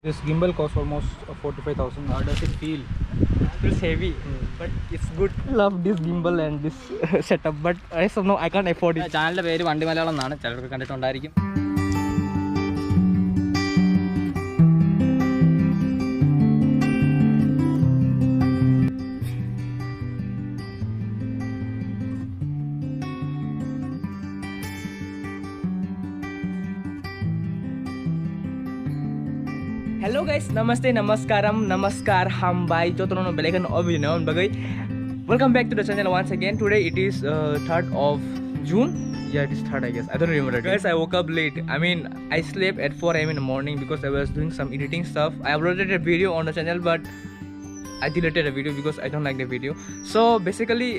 This gimbal costs almost 45,000. How does it feel? It feels heavy, but it's good. I love this gimbal and this setup, but as of now I can't afford it. ചാനലിന്റെ പേര് വണ്ടി മലയാളം എന്നാണ്, ചിലർക്ക് കണ്ടിട്ടുണ്ടായിരിക്കും. Hello guys, namaste, namaskaram, namaskar, ham bhai, jo tono belekan obhinaon bagai. Welcome back to the channel once again. Today it is 3rd of June. Yeah, it is 3rd I guess. I don't remember. Guys, I woke up late. I mean, I slept at 4 AM in the morning because I was doing some editing stuff. I uploaded a video on the channel, but I deleted the video because I don't like the video. So basically,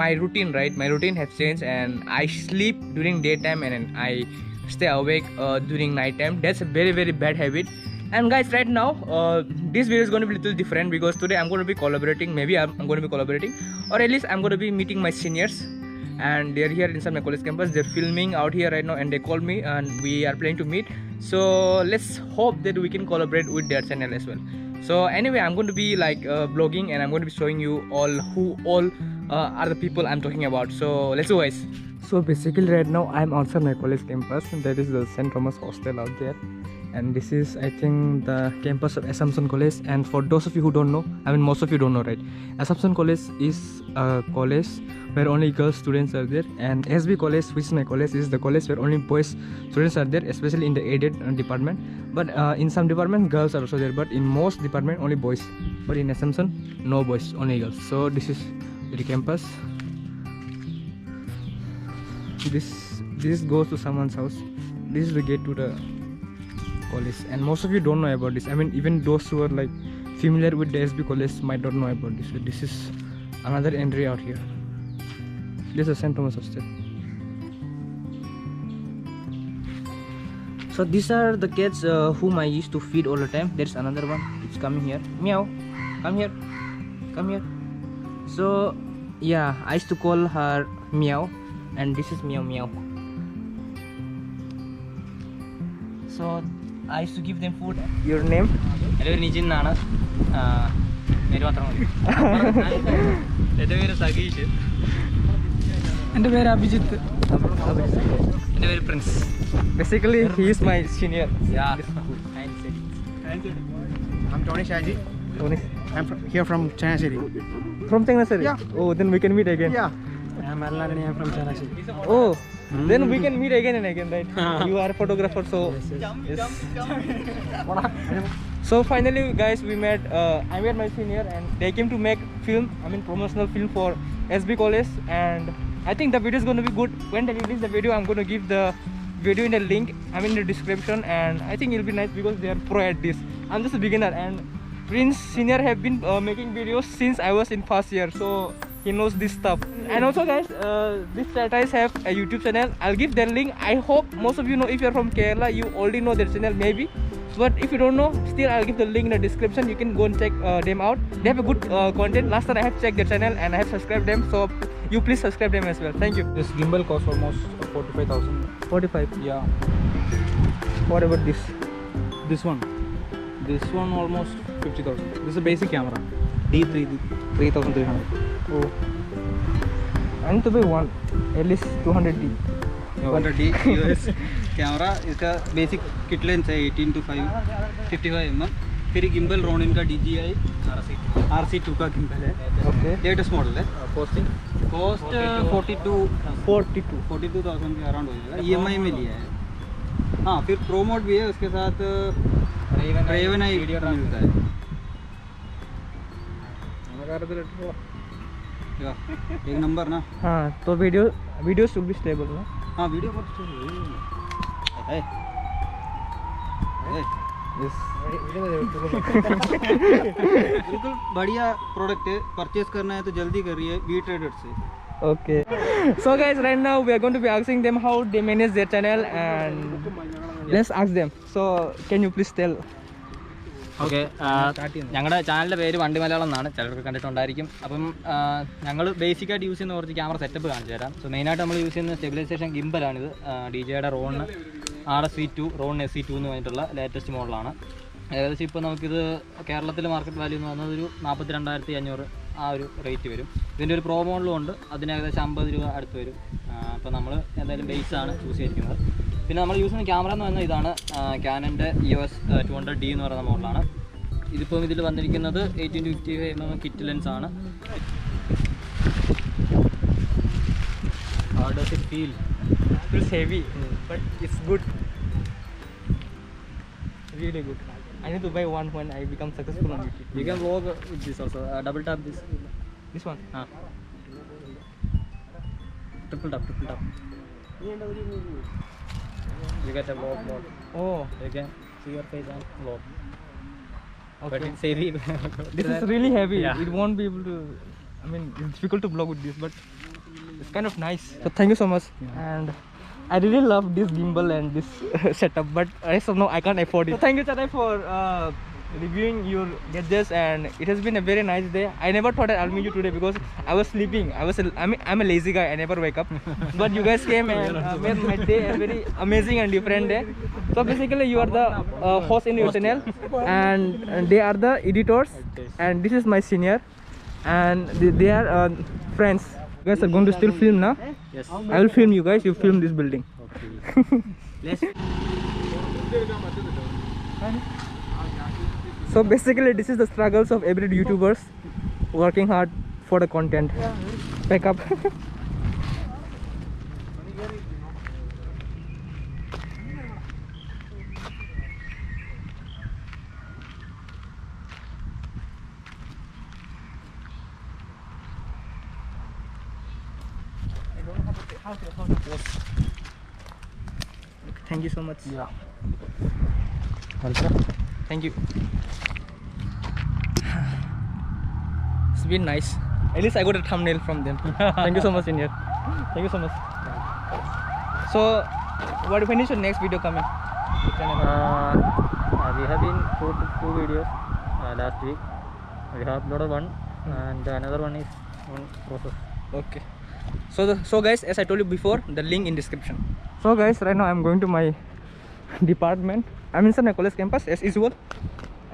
my routine has changed, and I sleep during daytime and then I stay awake during night time. That's a very, very bad habit. And guys, right now this video is going to be a little different because today I'm going to be collaborating. Maybe I'm going to be collaborating, or at least I'm going to be meeting my seniors, and they're here inside my college campus. They're filming out here right now, and they called me and we are planning to meet. So let's hope that we can collaborate with their channel as well. So anyway, I'm going to be like vlogging, and I'm going to be showing you all who are the people I'm talking about. So let's go guys. So basically right now I'm outside my college campus, and that is the St. Thomas hostel out there. And this is, I think, the campus of Assumption College. And for those of you who don't know, I mean most of you don't know, right? Assumption College is a college where only girls students are there, and SB College, which is my college, is the college where only boys students are there, especially in the aided department. But in some departments girls are also there, but in most department only boys. But in Assumption, no boys, only girls. So this is the campus. This goes to someone's house. This is the gate to the college, and most of you don't know about this. I mean, even those who are like familiar with the SB College might not know about this. This is another entry out here. This is St. Thomas hostel. So these are the cats whom I used to feed all the time. There's another one. It's coming here. Meow. Come here. Come here. So yeah, I used to call her Meow, and this is Meow Meow. So I used to give them food. Your name? എൻ്റെ പേര് Nizhyn എന്നാണ്. പേര് മാത്രം മതി. എൻ്റെ പേര് സഗീഷ്. എൻ്റെ പേര് അഭിജിത്ത്. എൻ്റെ പേര് Prince. Basically, he is my senior. Yeah. I'm Tony Shaji. Tony. I'm here from Chanassery. From Chanassery? Yeah. Oh, then we can meet again. Yeah. I'm Arlan. I'm from Chanassery. Oh, then we can meet again and again, right? You are a photographer, so yes. So finally, guys, we met. I met my senior, and they came to make film. I mean, promotional film for SB College, and I think the video is going to be good. When they release the video, I'm going to give the video in the link. I mean, in the description, and I think it'll be nice because they are pro at this. I'm just a beginner, and Prince Senior have been making videos since I was in first year, so he knows this stuff. And also guys, these guys have a YouTube channel. I'll give their link. I hope most of you know. If you're from Kerala, you already know their channel maybe, but if you don't know, still I'll give the link in the description. You can go and check them out. They have a good content. Last time I have checked their channel and I have subscribed them, so you please subscribe them as well. Thank you. This gimbal costs almost 45,000. 45? Yeah. What about this? This one almost 50,000. This is a basic camera. D3 3,300. Oh, I need to buy one, at least 200D. 200D US camera. इसका basic kit lens है 18-5 55mm. फिर gimbal Ronin का DJI RC2 का gimbal है. Okay. Latest model है. Cost 42,000 के around हो जाएगा. EMI में लिया है. हाँ, फिर प्रो मोड भी है उसके साथ. Raven आई मिलता है. एक नंबर ना. हाँ, तो वीडियो शुड बी स्टेबल ना. हाँ, वीडियो बहुत है. बिल्कुल बढ़िया प्रोडक्ट है. परचेस करना है तो जल्दी करिए वी ट्रेडर से. Okay. So guys, right now we are going to be asking them how they manage their channel, and let's ask them. So can you please tell? Okay, ഞങ്ങളുടെ ചാനലിൻ്റെ പേര് വണ്ടി മലയാളം എന്നാണ്, ചിലർക്ക് കണ്ടിട്ടുണ്ടായിരിക്കും. അപ്പം ഞങ്ങൾ ബേസിക്കായിട്ട് യൂസ് ചെയ്യുന്ന കുറച്ച് ക്യാമറ സെറ്റപ്പ് കാണിച്ചു തരാം. സോ മെയിനായിട്ട് നമ്മൾ യൂസ് ചെയ്യുന്ന സ്റ്റെബിലൈസേഷൻ ഗിംബലാണിത്. DJIയുടെ റോണിന് RSV2 റോൺ SC2 എന്ന് പറഞ്ഞിട്ടുള്ള ലേറ്റസ്റ്റ് മോഡലാണ്. ഏകദേശം ഇപ്പോൾ നമുക്കിത് കേരളത്തിലെ മാർക്കറ്റ് വാല്യൂ എന്ന് പറയുന്നത് ഒരു 42,500 ആ ഒരു റേറ്റ് വരും. ഇതിൻ്റെ ഒരു പ്രോ മോഡലും ഉണ്ട്, അതിന് ഏകദേശം 50 രൂപ അടുത്ത് വരും. അപ്പോൾ നമ്മൾ എന്തായാലും ബേസാണ് ചൂസ് ചെയ്തിരിക്കുന്നത്. പിന്നെ നമ്മൾ യൂസ് ചെയ്യുന്ന ക്യാമറ എന്ന് പറയുന്നത് ഇതാണ്, ക്യാനൻ്റെ EOS 200D എന്ന് പറയുന്ന മോഡലാണ്. ഇതിപ്പോൾ ഇതിൽ വന്നിരിക്കുന്നത് 18-55mm കിറ്റ് ലെൻസാണ്. How does it feel? It feels heavy, but it's good. Really good. I need to buy one when I become successful on YouTube. You can vlog with this also. Double tap this. This one. Triple tap. You get a vlog mode. Oh, You can see your face and vlog. But okay. it's heavy. This is really heavy. Yeah. It won't be able to. I mean, it's difficult to vlog with this, but it's kind of nice. So thank you so much. And I really love this gimbal and this setup, but as of now I can't afford it. So thank you, Chatai, for reviewing your gadgets, and it has been a very nice day. I never thought I'll meet you today because I was sleeping. I'm a lazy guy. I never wake up. But you guys came and made my day a very amazing and different day. So basically, you are the host in your channel, and they are the editors, and this is my senior, and they are friends. You guys are going to still film now? Yes. I will film you guys. You film this building. Okay. So basically, this is the struggles of every YouTubers working hard for the content. Back up. Thank you so much. Yeah. Thank you. It's been nice. At least I got a thumbnail from them. Thank you so much, Senior. Thank you so much. So, when is your next video coming? We have been shot 2 videos last week. We have uploaded one, and another one is on process. Okay. So guys, as I told you before, the link in description. So guys, right now I'm going to my department. I'm inside my college campus as usual,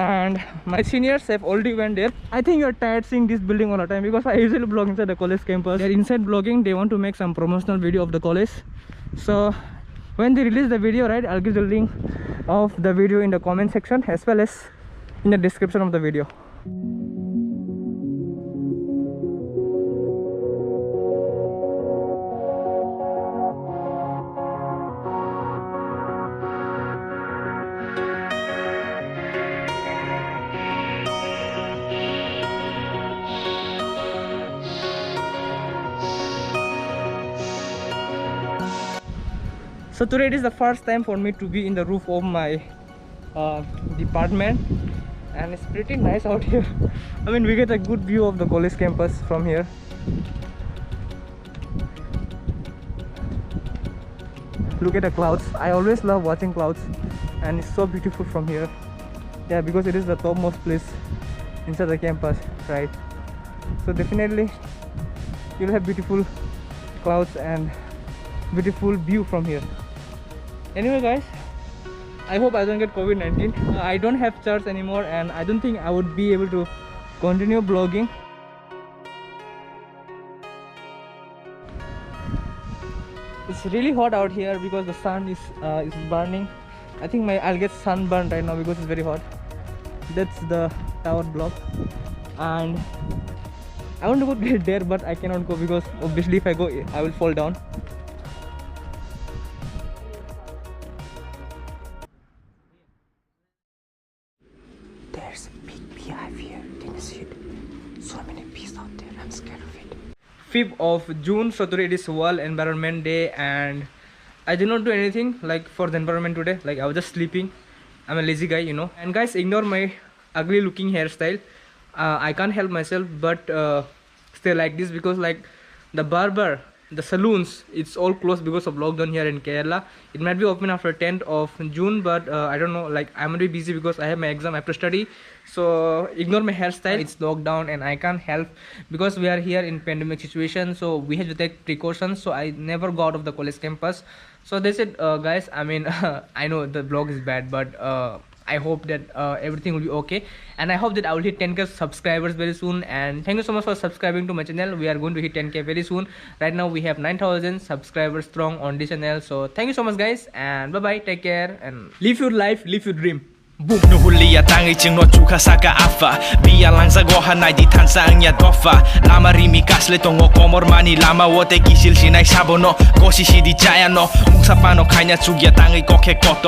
and my seniors have already went there. I think you're tired seeing this building all the time because I usually vlog inside the college campus. They're inside vlogging. They want to make some promotional video of the college. So when they release the video, right, I'll give the link of the video in the comment section as well as in the description of the video. So today it is the first time for me to be in the roof of my department, and it's pretty nice out here. I mean, we get a good view of the college campus from here. Look at the clouds. I always love watching clouds, and it's so beautiful from here. Yeah, because it is the topmost place inside the campus, right? So definitely you'll have beautiful clouds and beautiful view from here. Anyway guys, I hope I don't get COVID-19. I don't have church anymore, and I don't think I would be able to continue vlogging. It's really hot out here because the sun is burning. I think I'll get sunburned right now because it's very hot. That's the tower block, and I want to go there, but I cannot go because obviously if I go, I will fall down. There's a big beehive here. Can you see it? So many bees out there. I'm scared of it. 5th of June, so today it is World Environment Day, and I did not do anything like for the environment today. Like I was just sleeping. I'm a lazy guy, you know. And guys, ignore my ugly looking hairstyle. I can't help myself but stay like this because like the barber, the saloons, it's all closed because of lockdown here in Kerala. It might be open after 10th of June, but I don't know, like I'm gonna be busy because I have my exam, I have to study. So ignore my hairstyle. It's locked down and I can't help because we are here in pandemic situation, so we have to take precautions. So I never go out of the college campus. So that's it guys. I mean I know the vlog is bad, but I hope that everything will be okay, and I hope that I will hit 10k subscribers very soon. And thank you so much for subscribing to my channel. We are going to hit 10k very soon. Right now we have 9,000 subscribers strong on this channel. So thank you so much guys, and bye bye, take care, and live your life, live your dream. Boom. Nuhulia tangi ching no chuka saka afa Bia lang sa goha na di tansa ang ya dofa Lama rimi kasle tongo komor mani lama wote kisil sinay sabo no Koshi si di jaya no Mung sa pano kanya tsugya tangi koke koto